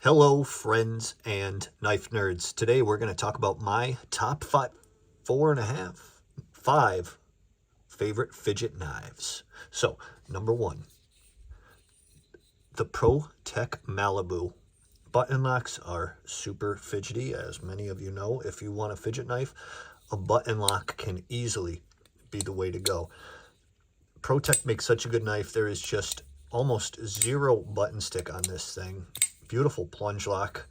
Hello, friends and knife nerds. Today we're going to talk about my top five favorite fidget knives. So, number one, the ProtTe Malibu. Button locks are super fidgety, as many of you know. If you want a fidget knife, a button lock can easily be the way to go. ProtTe makes such a good knife. There is just almost zero button stick on this thing. Beautiful plunge lock,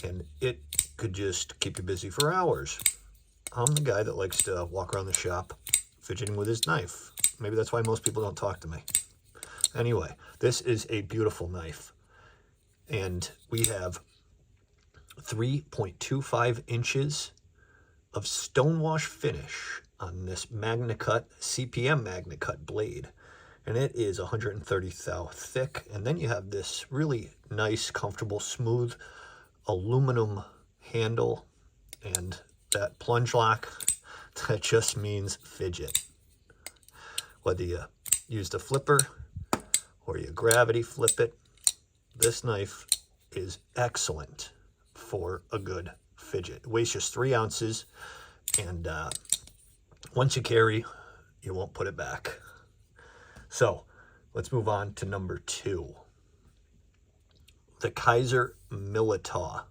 and it could just keep you busy for hours. I'm the guy that likes to walk around the shop fidgeting with his knife. Maybe that's why most people don't talk to me. Anyway, this is a beautiful knife, and we have 3.25 inches of stonewash finish on this MagnaCut CPM MagnaCut blade. And it is 130 thou thick. And then you have this really nice, comfortable, smooth aluminum handle. And that plunge lock, that just means fidget. Whether you use the flipper or you gravity flip it, this knife is excellent for a good fidget. It weighs just 3 ounces. And once you carry, you won't put it back. So let's move on to number 2, the Kaiser Milit.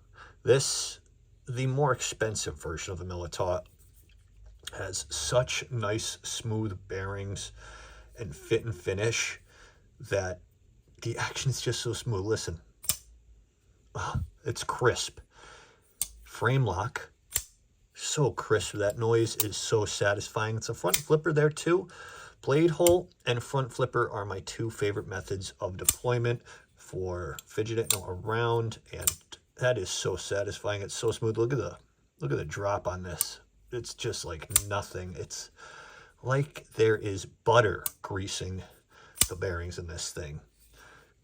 This, the more expensive version of the Milit, has such nice smooth bearings and fit and finish that the action is just so smooth. Listen, it's crisp. Frame lock, so crisp. That noise is so satisfying. It's a front flipper there too. Blade hole and front flipper are my 2 favorite methods of deployment for fidgeting around, and that is so satisfying. It's so smooth. Look at the drop on this. It's just like nothing. It's like there is butter greasing the bearings in this thing.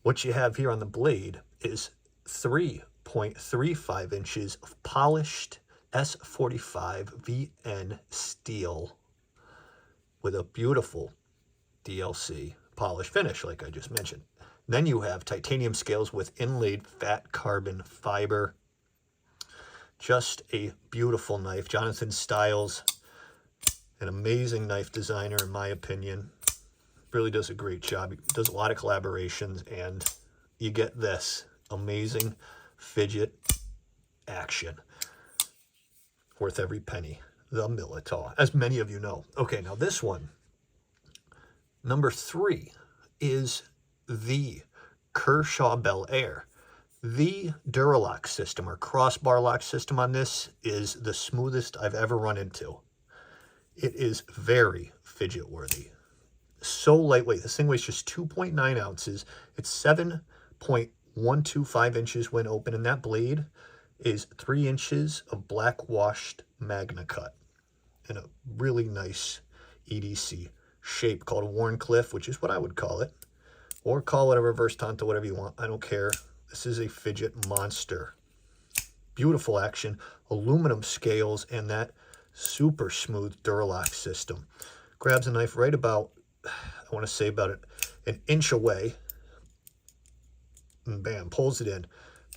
What you have here on the blade is 3.35 inches of polished S45 VN steel with a beautiful DLC polished finish, like I just mentioned. Then you have titanium scales with inlaid fat carbon fiber. Just a beautiful knife. Jonathan Stiles, an amazing knife designer in my opinion. Really does a great job. He does a lot of collaborations, and you get this amazing fidget action. Worth every penny. The Milit, as many of you know. Okay, now this one, number 3, is the Kershaw Bell Air. The Duralock system or crossbar lock system on this is the smoothest I've ever run into. It is very fidget worthy. So lightweight. This thing weighs just 2.9 ounces. It's 7.125 inches when open, and that blade is 3 inches of black washed MagnaCut in a really nice EDC shape called a Warncliffe, which is what I would call it. Or call it a reverse Tonto, whatever you want. I don't care. This is a fidget monster. Beautiful action, aluminum scales, and that super smooth Duralock system. Grabs a knife right about, I want to say about an inch away, and bam, pulls it in.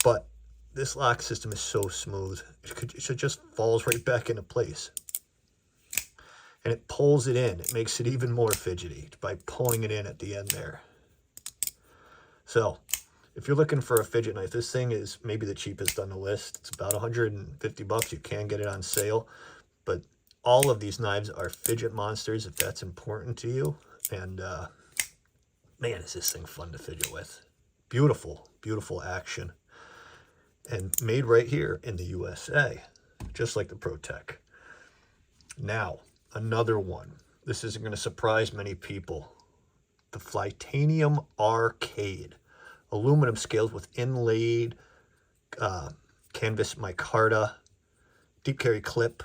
But this lock system is so smooth, it just falls right back into place. And it pulls it in. It makes it even more fidgety by pulling it in at the end there. So, if you're looking for a fidget knife, this thing is maybe the cheapest on the list. It's about 150 bucks. You can get it on sale. But all of these knives are fidget monsters, if that's important to you. And, man, is this thing fun to fidget with. Beautiful, beautiful action. And made right here in the USA, just like the ProtTe. Now, another one. This isn't going to surprise many people. The Fanium Arcade. Aluminum scales with inlaid canvas micarta. Deep carry clip.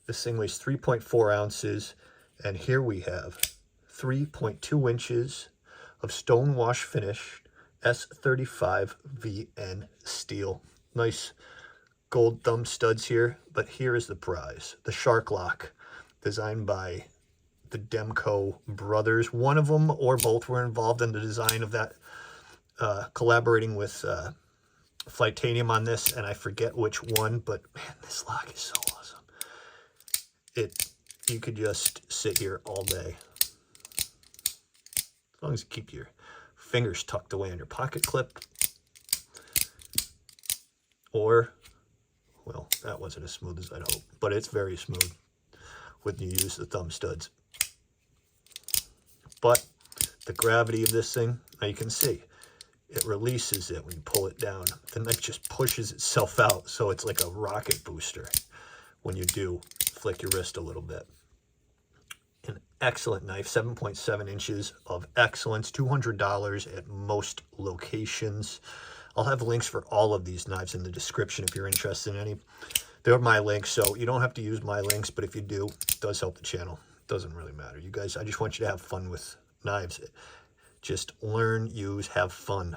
This thing weighs 3.4 ounces. And here we have 3.2 inches of stonewash finish S35 VN steel. Nice gold thumb studs here, but here is the prize. The Shark Lock, designed by the Demko brothers. One of them or both were involved in the design of that, collaborating with Flightanium on this, and I forget which one, but man, this lock is so awesome. You could just sit here all day. As long as you keep your fingers tucked away in your pocket clip. Or, well, that wasn't as smooth as I'd hoped, but it's very smooth when you use the thumb studs. But the gravity of this thing, now you can see, it releases it when you pull it down. The knife just pushes itself out, so it's like a rocket booster when you do flick your wrist a little bit. An excellent knife, 7.7 inches of excellence, $200 at most locations. I'll have links for all of these knives in the description if you're interested in any. They're my links, so you don't have to use my links, but if you do, it does help the channel. It doesn't really matter. You guys, I just want you to have fun with knives. Just learn, use, have fun.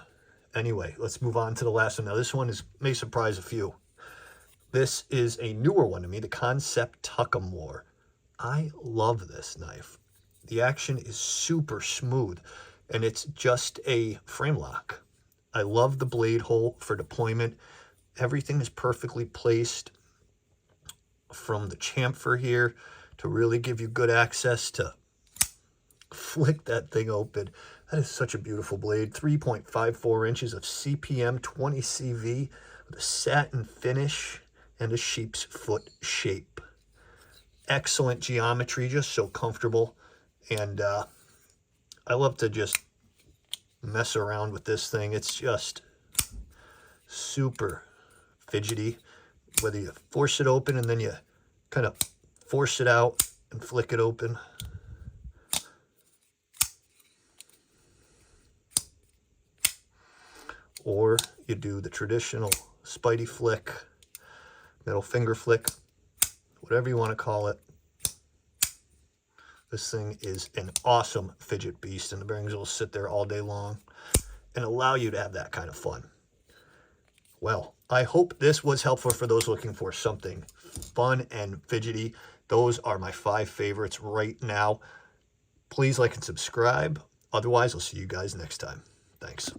Anyway, let's move on to the last one. Now, this one may surprise a few. This is a newer one to me, the Concept Tuckermore. I love this knife. The action is super smooth, and it's just a frame lock. I love the blade hole for deployment. Everything is perfectly placed from the chamfer here to really give you good access to flick that thing open. That is such a beautiful blade. 3.54 inches of CPM 20 CV with a satin finish and a sheep's foot shape. Excellent geometry, just so comfortable. And I love to just mess around with this thing. It's just super fidgety. Whether you force it open and then you kind of force it out and flick it open. Or you do the traditional Spidey flick, middle finger flick, whatever you want to call it. This thing is an awesome fidget beast, and the bearings will sit there all day long and allow you to have that kind of fun. Well, I hope this was helpful for those looking for something fun and fidgety. Those are my 5 favorites right now. Please like and subscribe. Otherwise, I'll see you guys next time. Thanks.